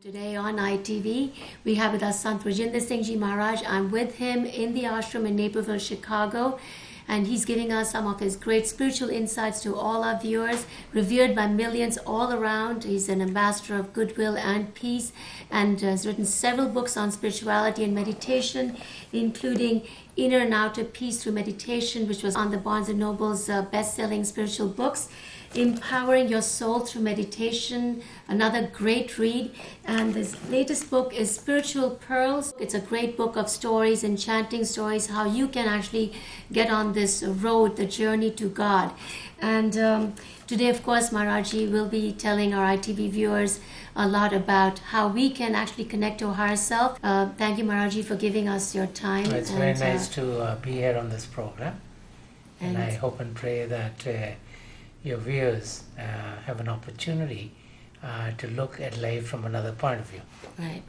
Today on ITV, we have with us Sant Rajinder Singh Maharaj. I'm with him in the ashram in Naperville, Chicago, and he's giving us some of his great spiritual insights to all our viewers, revered by millions all around. He's an ambassador of goodwill and peace, and has written several books on spirituality and meditation, including Inner and Outer Peace Through Meditation, which was on the Barnes & Noble's best-selling spiritual books. Empowering Your Soul Through Meditation, another great read. And this latest book is Spiritual Pearls. It's a great book of stories, enchanting stories, how you can actually get on this road, the journey to God. And today, of course, Maharajji will be telling our ITV viewers a lot about how we can actually connect to our higher self. Thank you, Maharajji, for giving us your time. It's very nice to be here on this program. And I hope and pray that your viewers have an opportunity to look at life from another point of view. Right.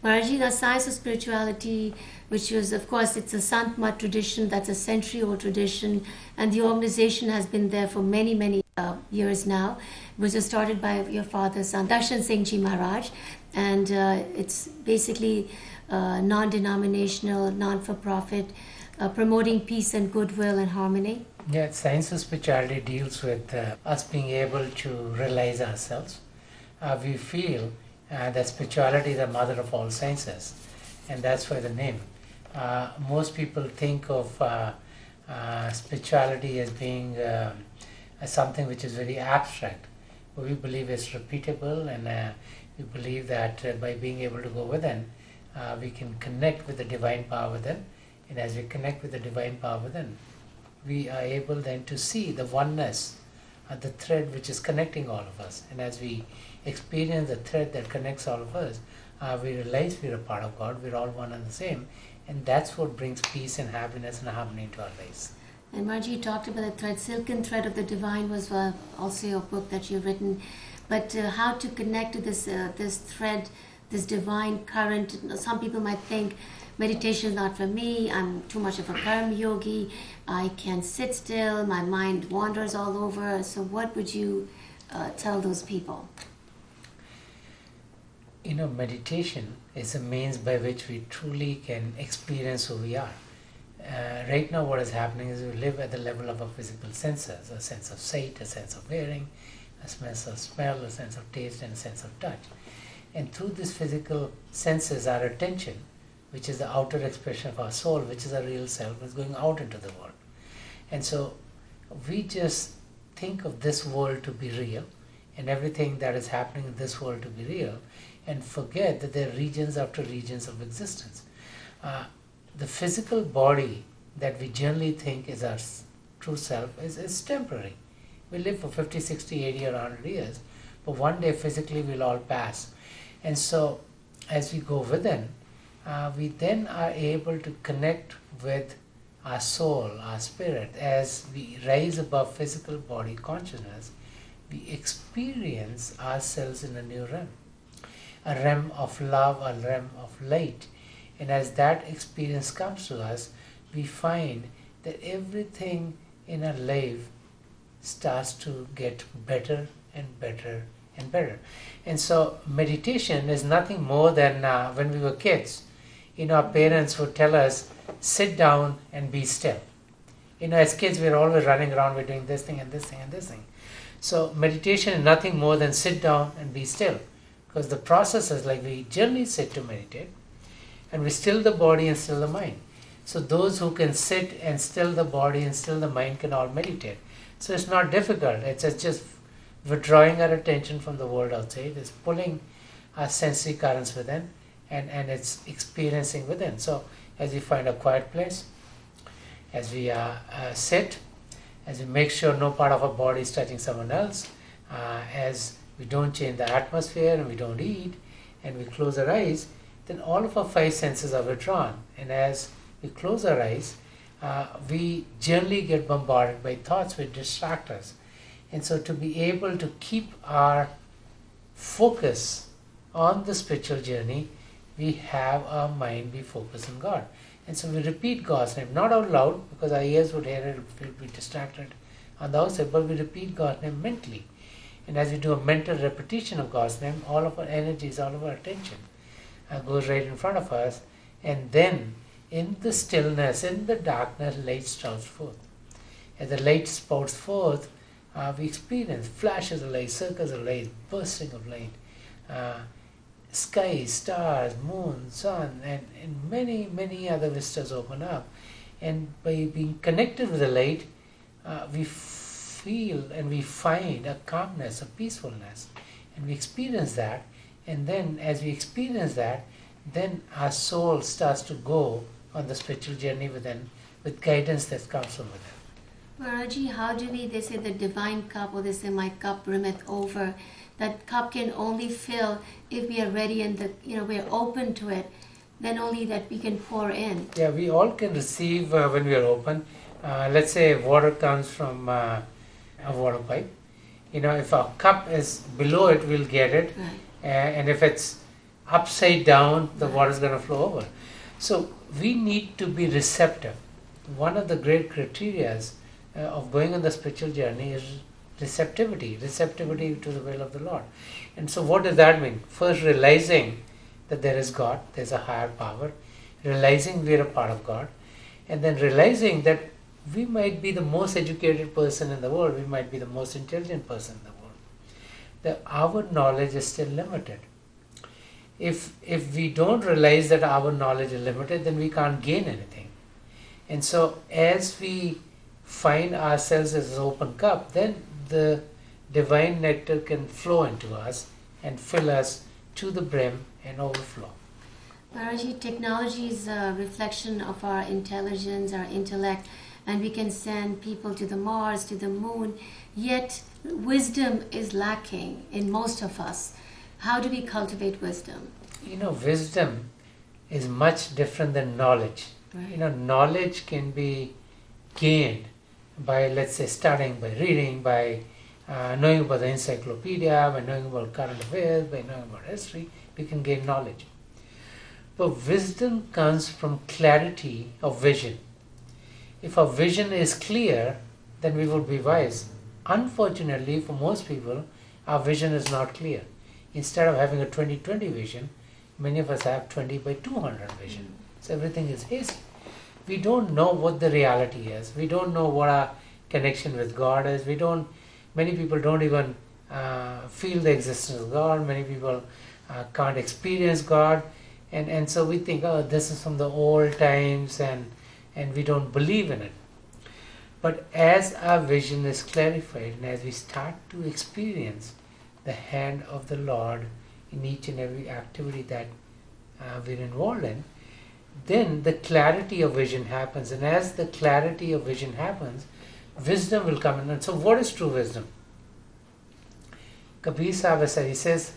Maharajji, the science of spirituality, which was, of course, it's a Sant Mat tradition, that's a century-old tradition, and the organization has been there for many years now. It was started by your father, Sant Rajinder Singh Maharaj, and it's basically non-denominational, non-for-profit, promoting peace and goodwill and harmony. Yeah, science of spirituality deals with us being able to realize ourselves. We feel that spirituality is the mother of all sciences, and that's why the name. Most people think of spirituality as being as something which is very abstract, but we believe it's repeatable, and we believe that by being able to go within, we can connect with the divine power within, and as we connect with the divine power within, we are able then to see the oneness, the thread which is connecting all of us. And as we experience the thread that connects all of us, we realize we're a part of God, we're all one and the same. And that's what brings peace and happiness and harmony into our lives. And Maharajji talked about the thread, Silken Thread of the Divine was also a book that you've written. But how to connect to this thread, this divine current. Some people might think, meditation is not for me, I'm too much of a karma yogi, I can't sit still, my mind wanders all over. So what would you tell those people? Meditation is a means by which we truly can experience who we are. Right now what is happening is we live at the level of our physical senses, a sense of sight, a sense of hearing, a sense of smell, a sense of taste, and a sense of touch. And through these physical senses, our attention, which is the outer expression of our soul, which is our real self, is going out into the world. And so we just think of this world to be real and everything that is happening in this world to be real, and forget that there are regions after regions of existence. The physical body that we generally think is our true self is temporary. We live for 50, 60, 80 or 100 years, but one day physically we'll all pass. And so as we go within, we then are able to connect with our soul, our spirit. As we rise above physical body consciousness, we experience ourselves in a new realm, a realm of love, a realm of light. And as that experience comes to us, we find that everything in our life starts to get better and better and better. And so meditation is nothing more than when we were kids, our parents would tell us, sit down and be still. As kids, we're always running around, we're doing this thing and this thing and this thing. So meditation is nothing more than sit down and be still. Because the process is like we generally sit to meditate, and we still the body and still the mind. So those who can sit and still the body and still the mind can all meditate. So it's not difficult. It's just withdrawing our attention from the world outside. It's pulling our sensory currents within, and it's experiencing within. So as we find a quiet place, as we sit, as we make sure no part of our body is touching someone else, as we don't change the atmosphere and we don't eat, and we close our eyes, then all of our five senses are withdrawn. And as we close our eyes, we generally get bombarded by thoughts which distract us. And so to be able to keep our focus on the spiritual journey, we have our mind be focused on God. And so we repeat God's name, not out loud, because our ears would hear it, we'll be distracted on the outside, but we repeat God's name mentally. And as we do a mental repetition of God's name, all of our energies, all of our attention goes right in front of us. And then in the stillness, in the darkness, light spouts forth. As the light spouts forth, we experience flashes of light, circles of light, bursting of light, sky, stars, moon, sun, and many, many other vistas open up. And by being connected with the light, we feel and we find a calmness, a peacefulness, and we experience that. And then as we experience that, then our soul starts to go on the spiritual journey within, with guidance that comes from within. Maharajji, how do we, they say the divine cup, or they say my cup brimmeth over. That cup can only fill if we are ready and we're open to it. Then only that we can pour in. Yeah, we all can receive when we are open. Let's say water comes from a water pipe. If our cup is below it, we'll get it. Right. And if it's upside down, the water is going to flow over. So we need to be receptive. One of the great criteria of going on the spiritual journey is receptivity to the will of the Lord. And so what does that mean? First, realizing that there is God, there's a higher power, realizing we are a part of God, and then realizing that we might be the most educated person in the world, we might be the most intelligent person in the world. That our knowledge is still limited. If we don't realize that our knowledge is limited, then we can't gain anything. And so as we find ourselves as an open cup, then the divine nectar can flow into us and fill us to the brim and overflow. Maharajji, technology is a reflection of our intelligence, our intellect, and we can send people to the Mars, to the moon, yet wisdom is lacking in most of us. How do we cultivate wisdom? Wisdom is much different than knowledge. Right. Knowledge can be gained by, let's say, studying, by reading, by knowing about the encyclopedia, by knowing about current affairs, by knowing about history, we can gain knowledge. But wisdom comes from clarity of vision. If our vision is clear, then we will be wise. Unfortunately, for most people, our vision is not clear. Instead of having a 20/20 vision, many of us have 20 by 200 vision. So everything is hazy. We don't know what the reality is. We don't know what our connection with God is. Many people don't even feel the existence of God. Many people can't experience God. And so we think, oh, this is from the old times, and we don't believe in it. But as our vision is clarified and as we start to experience the hand of the Lord in each and every activity that we're involved in, then the clarity of vision happens. And as the clarity of vision happens, wisdom will come in. And so what is true wisdom? Kabir Sahib has said, he says,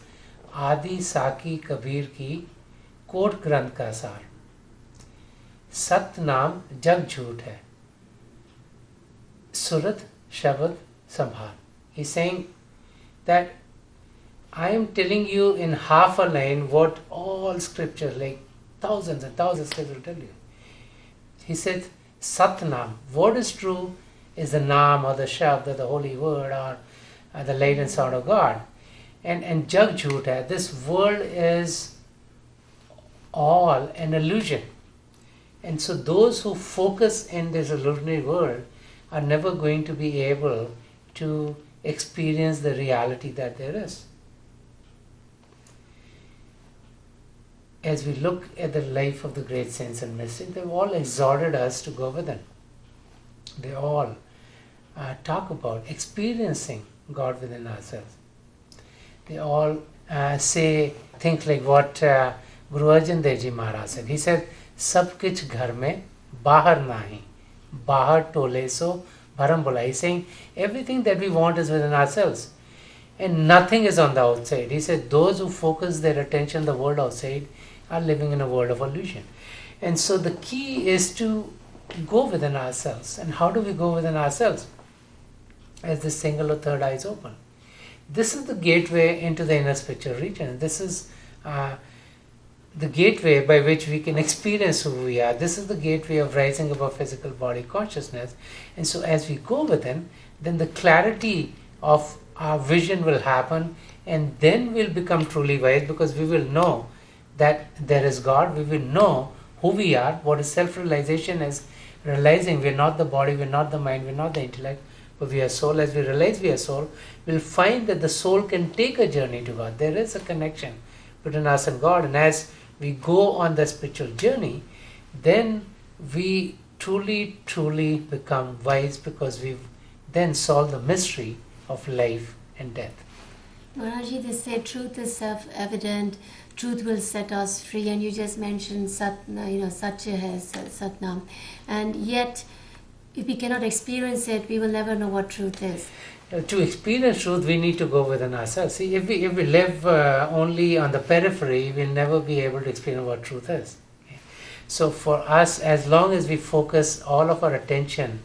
Adi Saki Kabir ki कोट ग्रंथ का सार, सत्य नाम जग झूठ है, सुरत शब्द संभाल. He's saying that I am telling you in half a line what all scriptures, like thousands and thousands of scriptures will tell you. He said, Sat Nam, what is true is the Nam or the Shabd or the holy word or the light and sound of God. And Jag Jhoot hai, this world is all an illusion. And so those who focus in this illusionary world are never going to be able to experience the reality that there is. As we look at the life of the great saints and mystics, they've all exhorted us to go within. They all talk about experiencing God within ourselves. They all say things like what Guru Arjan Dev Ji Maharaj said. He said, Sab kich ghar mein, bahar nahi, bahar tole so bharam bola. He's saying everything that we want is within ourselves and nothing is on the outside. He said those who focus their attention on the world outside are living in a world of illusion. And so the key is to go within ourselves. And how do we go within ourselves? As the single or third eye is open. This is the gateway into the inner spiritual region. This is the gateway by which we can experience who we are. This is the gateway of rising above physical body consciousness. And so as we go within, then the clarity of our vision will happen, and then we'll become truly wise, because we will know that there is God. We will know who we are. What is self-realization is realizing we're not the body, we're not the mind, we're not the intellect, but we are soul. As we realize we are soul, we'll find that the soul can take a journey to God. There is a connection between us and God, and as we go on the spiritual journey, then we truly become wise, because we've then solved the mystery of life and death. Maharajji, they say truth is self-evident, truth will set us free, and you just mentioned Satya has Satnam, and yet if we cannot experience it, we will never know what truth is. To experience truth, we need to go within ourselves. See, if we live only on the periphery, we'll never be able to experience what truth is. Okay? So for us, as long as we focus all of our attention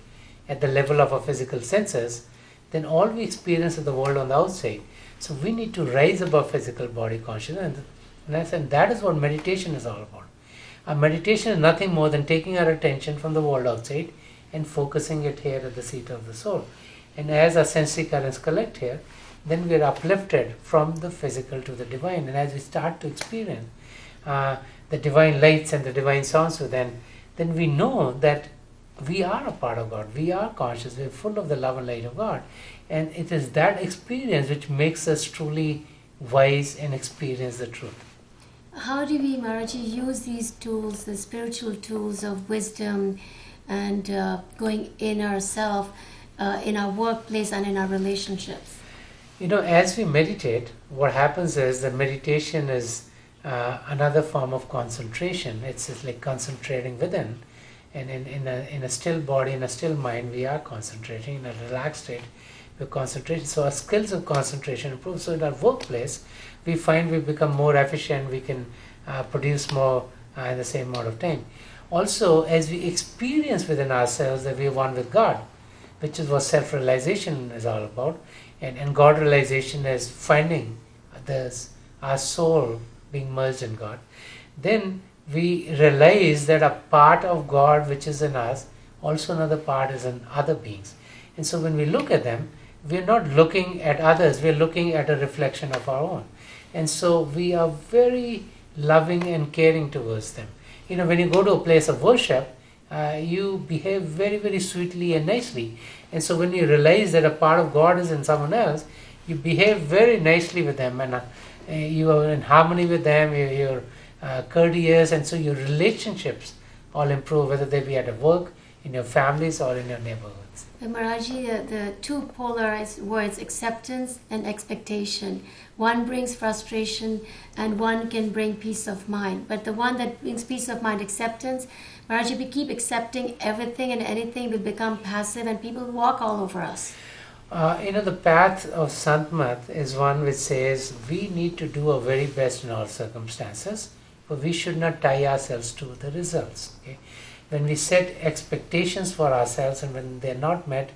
at the level of our physical senses, then all we experience is the world on the outside. So we need to rise above physical body consciousness, and that is what meditation is all about. Our meditation is nothing more than taking our attention from the world outside and focusing it here at the seat of the soul. And as our sensory currents collect here, then we are uplifted from the physical to the divine. And as we start to experience the divine lights and the divine sounds within, then we know that we are a part of God. We are conscious. We are full of the love and light of God. And it is that experience which makes us truly wise and experience the truth. How do we, Maharajji, use these tools, the spiritual tools of wisdom and going in ourselves, in our workplace and in our relationships? As we meditate, what happens is that meditation is another form of concentration. It's like concentrating within. And in a still body, in a still mind, we are concentrating. In a relaxed state, we're concentrating. So our skills of concentration improve. So in our workplace, we find we become more efficient. We can produce more in the same amount of time. Also, as we experience within ourselves that we are one with God, which is what self-realization is all about, and God realization is finding our soul being merged in God, then we realize that a part of God which is in us, also another part is in other beings. And so when we look at them, we are not looking at others, we are looking at a reflection of our own. And so we are very loving and caring towards them. When you go to a place of worship, you behave very sweetly and nicely. And so when you realize that a part of God is in someone else, you behave very nicely with them, and you are in harmony with them, you're courteous, and so your relationships all improve, whether they be at work, in your families, or in your neighborhoods. Maharajji, the two polarized words, acceptance and expectation. One brings frustration and one can bring peace of mind. But the one that brings peace of mind, acceptance, Maharajji, if we keep accepting everything and anything, we become passive and people walk all over us. The path of Sant is one which says we need to do our very best in all circumstances, but we should not tie ourselves to the results. Okay? When we set expectations for ourselves and when they are not met,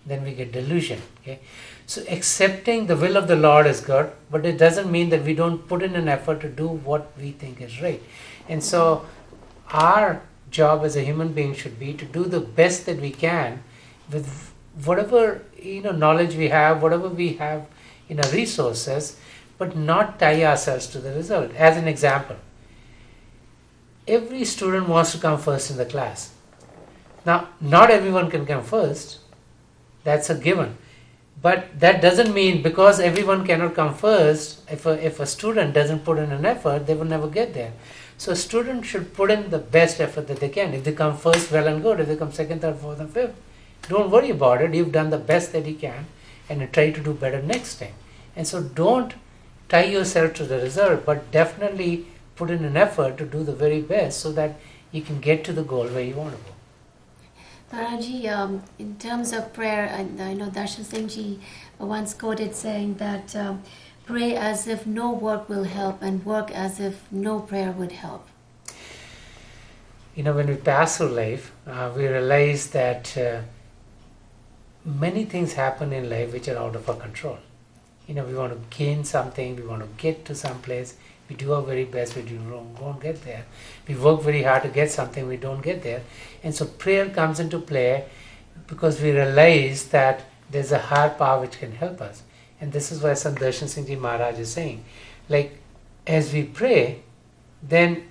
then we get delusion. Okay? So accepting the will of the Lord is good, but it doesn't mean that we don't put in an effort to do what we think is right. And so our job as a human being should be to do the best that we can with whatever knowledge we have, whatever we have in our resources, but not tie ourselves to the result. As an example, every student wants to come first in the class. Now, not everyone can come first. That's a given. But that doesn't mean because everyone cannot come first, if a student doesn't put in an effort, they will never get there. So a student should put in the best effort that they can. If they come first, well and good. If they come second, third, fourth, and fifth, don't worry about it. You've done the best that you can and you try to do better next time. And so don't tie yourself to the result, but definitely put in an effort to do the very best so that you can get to the goal where you want to go. Maharajji, in terms of prayer, and I know Darshan Singh Ji once quoted saying that pray as if no work will help and work as if no prayer would help. When we pass through life, we realize that many things happen in life which are out of our control. We want to gain something, we want to get to some place, we do our very best, we won't get there. We work very hard to get something, we don't get there. And so prayer comes into play because we realize that there's a higher power which can help us. And this is why Sant Darshan Singh Ji Maharaj is saying, like, as we pray, then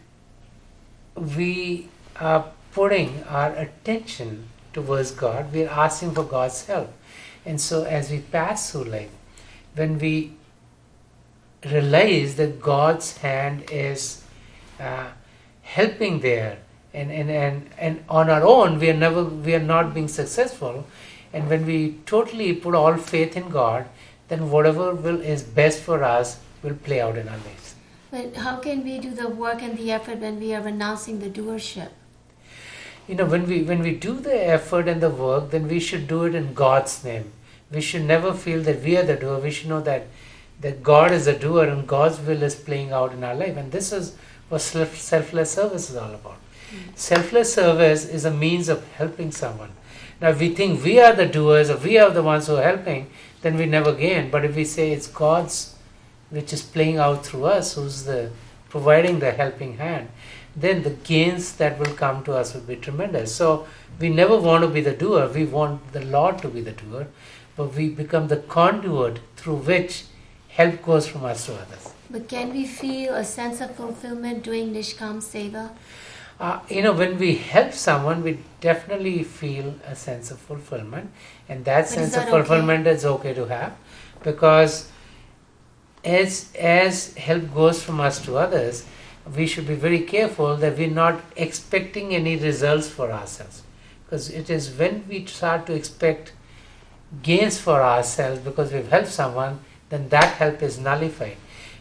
we are putting our attention towards God. We are asking for God's help. And so as we pass through life, when we realize that God's hand is helping there, and on our own we are not being successful, and when we totally put all faith in God, then whatever is best for us will play out in our lives. But how can we do the work and the effort when we are renouncing the doership? When we do the effort and the work, then we should do it in God's name. We should never feel that we are the doer. We should know that God is the doer and God's will is playing out in our life. And this is what selfless service is all about. Selfless service is a means of helping someone. Now, if we think we are the doers or we are the ones who are helping, then we never gain. But if we say it's God's which is playing out through us, who's providing the helping hand, then the gains that will come to us will be tremendous. So we never want to be the doer. We want the Lord to be the doer, but we become the conduit through which help goes from us to others. But can we feel a sense of fulfillment doing Nishkam Seva? When we help someone, we definitely feel a sense of fulfillment, and that sense of fulfillment is okay to have, because as help goes from us to others, we should be very careful that we're not expecting any results for ourselves, because it is when we start to expect gains for ourselves because we've helped someone, then that help is nullified.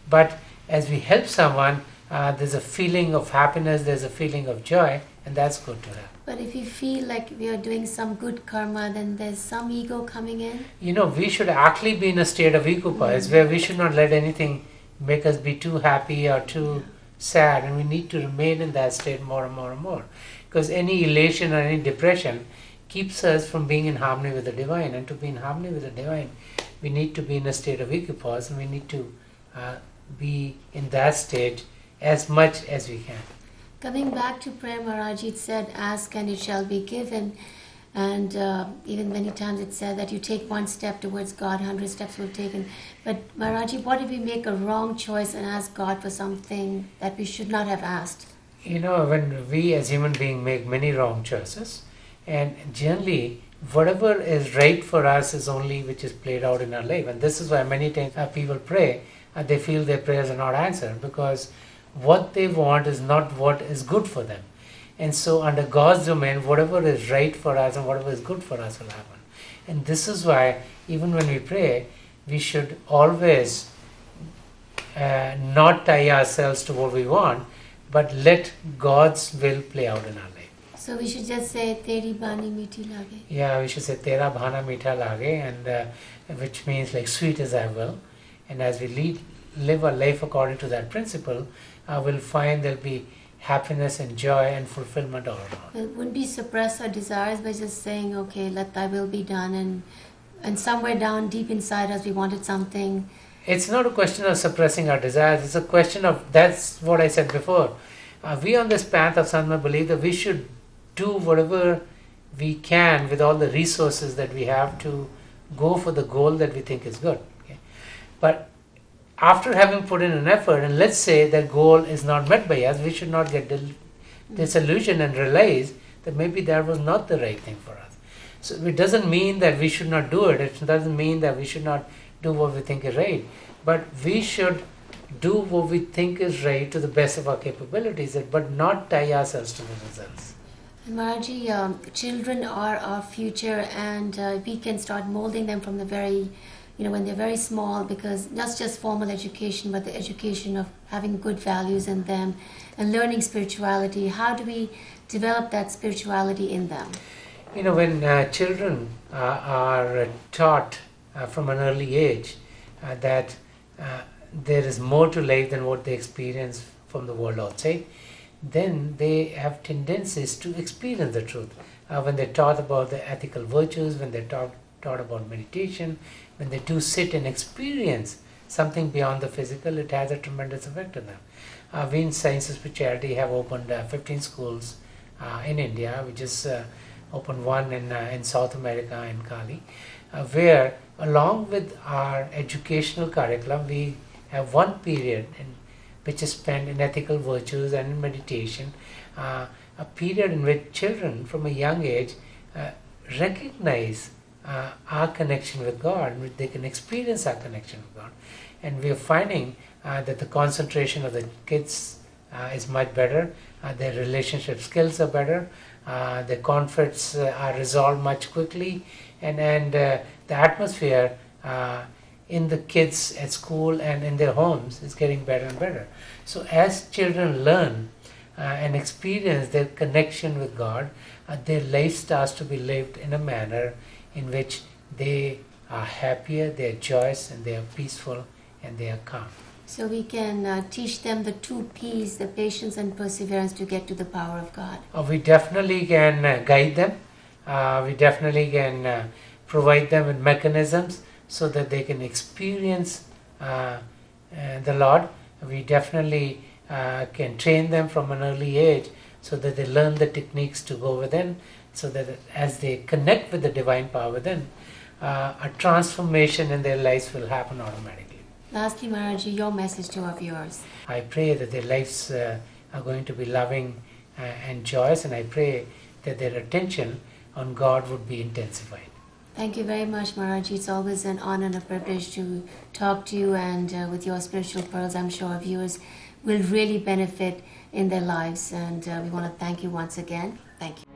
But as we help someone, there's a feeling of happiness, there's a feeling of joy, and that's good to have. But if you feel like we are doing some good karma, then there's some ego coming in? We should actually be in a state of equipoise where we should not let anything make us be too happy or too sad, and we need to remain in that state more and more and more. Because any elation or any depression keeps us from being in harmony with the divine, and to be in harmony with the divine, we need to be in a state of equipoise, and we need to be in that state as much as we can. Coming back to prayer, Maharajji, it said, ask and it shall be given. And even many times it said that you take one step towards God, 100 steps were taken. But Maharajji, what if we make a wrong choice and ask God for something that we should not have asked? When we as human beings make many wrong choices, and generally whatever is right for us is only which is played out in our life. And this is why many times people pray and they feel their prayers are not answered, because what they want is not what is good for them. And so under God's domain, whatever is right for us and whatever is good for us will happen. And this is why even when we pray, we should always not tie ourselves to what we want, but let God's will play out in our life. So we should just say, Teri bani meethi lage. Yeah, we should say, Tera bhana meetha lage, and which means like sweet as I will. And as we live our life according to that principle, we'll find there'll be happiness and joy and fulfillment all around. Well, wouldn't we suppress our desires by just saying, okay, let thy will be done, and somewhere down deep inside us we wanted something? It's not a question of suppressing our desires, it's a question of, that's what I said before. We on this path of Sadhana believe that we should do whatever we can with all the resources that we have to go for the goal that we think is good. Okay? But after having put in an effort, and let's say that goal is not met by us, we should not get disillusioned and realize that maybe that was not the right thing for us. So it doesn't mean that we should not do it. It doesn't mean that we should not do what we think is right. But we should do what we think is right to the best of our capabilities, but not tie ourselves to the results. Maharajji, children are our future, and we can start molding them from the very, when they're very small, because not just formal education, but the education of having good values in them and learning spirituality. How do we develop that spirituality in them? When children are taught from an early age that there is more to life than what they experience from the world outside, then they have tendencies to experience the truth. When they're taught about the ethical virtues, when they're taught about meditation, when they do sit and experience something beyond the physical, it has a tremendous effect on them. We in Science and Spirituality have opened 15 schools in India. We just opened one in South America, in Cali. where along with our educational curriculum, we have one period which is spent in ethical virtues and in meditation, a period in which children from a young age recognize our connection with God, in which they can experience our connection with God. And we are finding that the concentration of the kids is much better, their relationship skills are better, their conflicts are resolved much quickly, and the atmosphere in the kids at school and in their homes is getting better and better. So as children learn and experience their connection with God, their life starts to be lived in a manner in which they are happier, they are joyous, and they are peaceful, and they are calm. So we can teach them the 2 P's, the patience and perseverance, to get to the power of God. We definitely can guide them. We definitely can provide them with mechanisms so that they can experience the Lord. We definitely can train them from an early age so that they learn the techniques to go within, so that as they connect with the divine power within, a transformation in their lives will happen automatically. Lastly, Maharajji, your message to our viewers. I pray that their lives are going to be loving and joyous, and I pray that their attention on God would be intensified. Thank you very much, Maharajji. It's always an honor and a privilege to talk to you, and with your spiritual pearls, I'm sure our viewers will really benefit in their lives. And we want to thank you once again. Thank you.